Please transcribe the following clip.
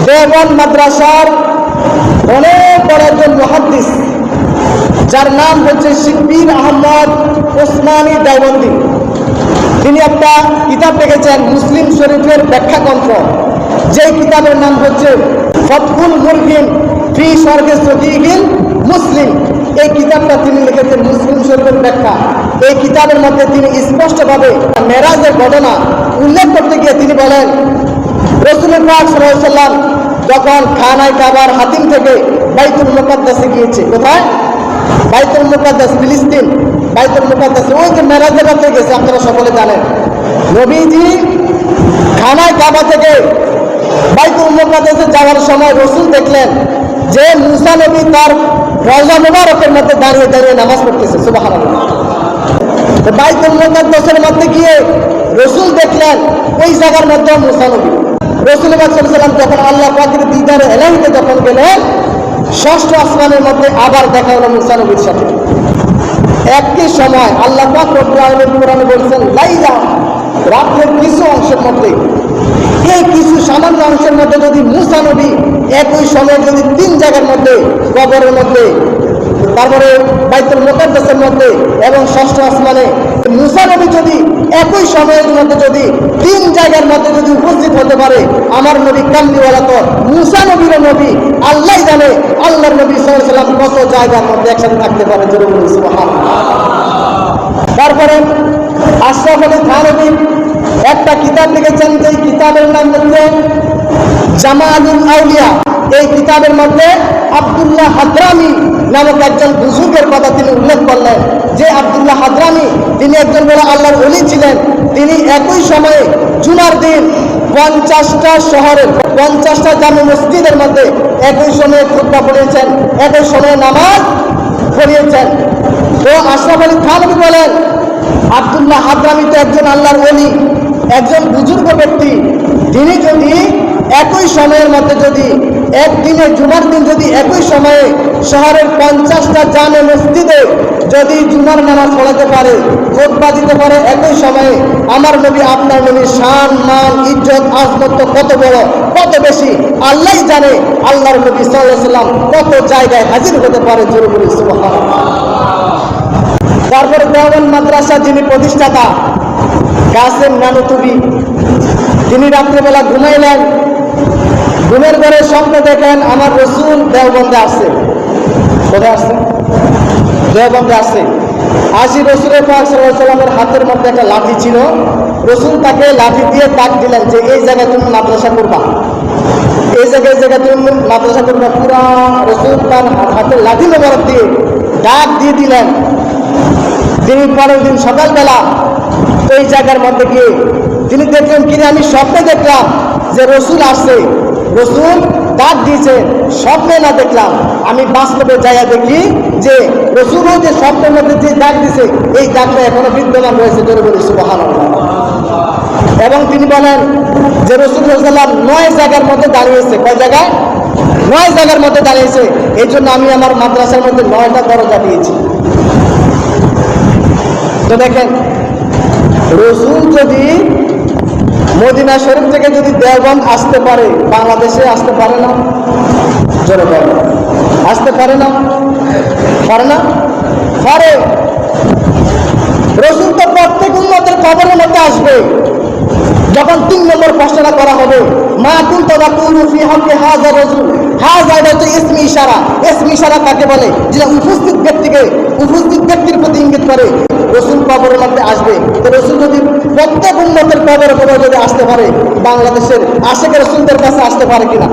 দেওবন্দ মাদ্রাসার অনেক বড় একজন মুহাদ্দিস, যার নাম হচ্ছে শিব্বির আহমদ ওসমানী দেওবন্দি। তিনি একটা কিতাব লিখেছেন মুসলিম শরীফের ব্যাখ্যাতন্ত্র, যেই কিতাবের নাম হচ্ছে ফতহুল মুলহিন ফি শরহি সহিহিল মুসলিম। এই কিতাবটা তিনি লিখেছেন মুসলিম শরীফের ব্যাখ্যা। এই কিতাবের মধ্যে তিনি স্পষ্টভাবে মেরাজের ঘটনা উল্লেখ করতে গিয়ে তিনি বলেন, রাসূল পাক সাল্লাল্লাহু আলাইহি ওয়াসাল্লাম যখন খানায় কাবার হাতিম থেকে বাইতুল মুকাদ্দাসে গিয়েছে, কোথায়? বাইতুল মুকাদ্দাস, ফিলিস্তিন বাইতুল মুকাদ্দাসে। ওই যে মেরাজের রাতে গেছে, আপনারা সকলে জানেন। নবীজি খানায় কাবা থেকে বাইতুল মুকাদ্দাসে যাওয়ার সময় রাসূল দেখলেন যে মুসা নবী তার রওজা মুবারকের মধ্যে দাঁড়িয়ে দাঁড়িয়ে নামাজ পড়তেছে। সুবহানাল্লাহ। বাইতুল মুকাদ্দাসের মধ্যে গিয়ে রাসূল দেখলেন ওই জায়গার মধ্যে মুসা নবী। রাসূল পাক সাল্লাল্লাহু আলাইহি ওয়াসাল্লাম যখন আল্লাহ পাকের দিদারে ইলাহিতে যখন গেলেন, ষষ্ঠ আসমানের মধ্যে আবার দেখা হলো মুসা নবীর সাথে। একই সময় আল্লাহ পাক রব্বুল আলামিন কোরআনে বলেছেন, লাইলা, রাতের কিছু অংশের মধ্যে, এই কিছু সামান্য অংশের মধ্যে যদি মুসা নবী একই সময় যদি তিন জায়গার মধ্যে, কবরের মধ্যে, তারপরে বাইতুল মুকাদ্দাসের মধ্যে এবং ষষ্ঠ আসমানে মুসা নবী যদি একই সময়ের মধ্যে যদি তিন জায়গার মধ্যে যদি উপস্থিত হতে পারে, আমার নবী কামলিওয়ালা তো মুসা নবীর নবী, আল্লাহ জানে আল্লাহর নবী সাল্লাল্লাহু আলাইহি ওয়াসাল্লাম কত জায়গার মধ্যে একসাথে থাকতে পারে। জোরে বলুন সুবহানাল্লাহ। তারপরে আশরাফ আলী থানভী একটা কিতাব লিখেছেন, যে কিতাবের নাম হচ্ছে জামালুল আউলিয়া। এই কিতাবের মধ্যে আব্দুল্লাহ হাদরামি নামক একজন বুজুর্গের কথা তিনি উল্লেখ করলেন, যে আব্দুল্লাহ হাদরামি তিনি একজন বড় আল্লাহর ওলি ছিলেন। তিনি একই সময়ে জুমার দিন 50টা শহরের 50টা জামে মসজিদের মধ্যে একই সময়ে খুতবা পড়িয়েছেন, একই সময়ে নামাজ পড়িয়েছেন। তো আশরাফ আলী থানভী বলেন, আব্দুল্লাহ হাদরামি তো একজন আল্লাহর ওলি, একজন বুজুর্গ ব্যক্তি। তিনি যদি একই সময়ের মধ্যে যদি একদিনে জুমার দিন যদি একই সময়ে শহরের 50টা জামে মসজিদে যদি জুমার নামাজ পড়াতে পারে, খুতবা দিতে পারে একই সময়ে, আমার নবী আপনার নবীর শান, মান, ইজ্জত, আজমত তো কত বড়, কত বেশি আল্লাহ জানে। আল্লাহর নবী সাল্লাল্লাহু আলাইহি ওয়াসাল্লাম কত জায়গায় হাজির হতে পারে। জোরে বলি সুবহানাল্লাহ। তারপরে দেওবন্দ মাদ্রাসা যিনি প্রতিষ্ঠাতা কাসেম নানুতুবি, তিনি রাত্রেবেলা ঘুমাইলেন, ঘুমের ঘরে স্বপ্ন দেখেন আমার রাসূল দেওবন্দে আসছে। কোথায় আসছে? দেওবন্দে আসছে। আসি রাসূলের পাক সাল্লাল্লাহু আলাইহি ওয়াসাল্লামের হাতের মধ্যে একটা লাঠি ছিল। রাসূল তাকে লাঠি দিয়ে তাক দিলেন যে এই জায়গায় তুমি মাদ্রাসা করবা, এই জায়গায় তুমি মাদ্রাসা করবা। পুরা রাসূল তার হাতের লাঠি মোবারক দিয়ে ডাক দিয়ে দিলেন। তিনি পরের দিন সকালবেলা ওই জায়গার মধ্যে গিয়ে তিনি দেখলেন, কিনে আমি স্বপ্নে দেখলাম যে রাসূল আসছে, রাসূল ডাক দিয়েছে, স্বপ্নে না দেখলাম, আমি বাস্তবে যাইয়া দেখি যে রাসূলও যে স্বপ্নের মধ্যে যে ডাক দিছে এই ডাকটা এখনো বিদ্যমান রয়েছে। জোরে বলি সুবহানাল্লাহ। এবং তিনি বলেন যে রাসূল সাল্লাল্লাহু আলাইহি ওয়াসাল্লাম 9 জায়গার মধ্যে দাঁড়িয়েছে। কয় জায়গায়? 9 জায়গার মধ্যে দাঁড়িয়েছে। এই জন্য আমি আমার মাদ্রাসার মধ্যে 9টা দরজা দিয়েছি। তো দেখেন, রাসূল যদি মদিনা শরীফ থেকে যদি দেওবন্দ আসতে পারে, বাংলাদেশে আসতে পারে না? জোরে বলেন, আসতে পারে না? পারে না? পারে। রাসূল তো প্রত্যেক উম্মতের কবরের মধ্যে আসবে। যখন 3 নম্বর প্রশ্নটা করা হবে, মা কুনতা তাকুলু ফি হাক্কি হাযা রাজুল, হাযা এটা হচ্ছে ইসমি ইশারা। ইসমি ইশারা কাকে বলে? যেটা উপস্থিত ব্যক্তির প্রতি ইঙ্গিত করে। রাসূল কবরের মধ্যে আসবে। তো রাসূল যদি প্রত্যেক উম্মতের কবরে যদি আসতে পারে, বাংলাদেশের আশিক রাসূলদের কাছে আসতে পারে কিনা?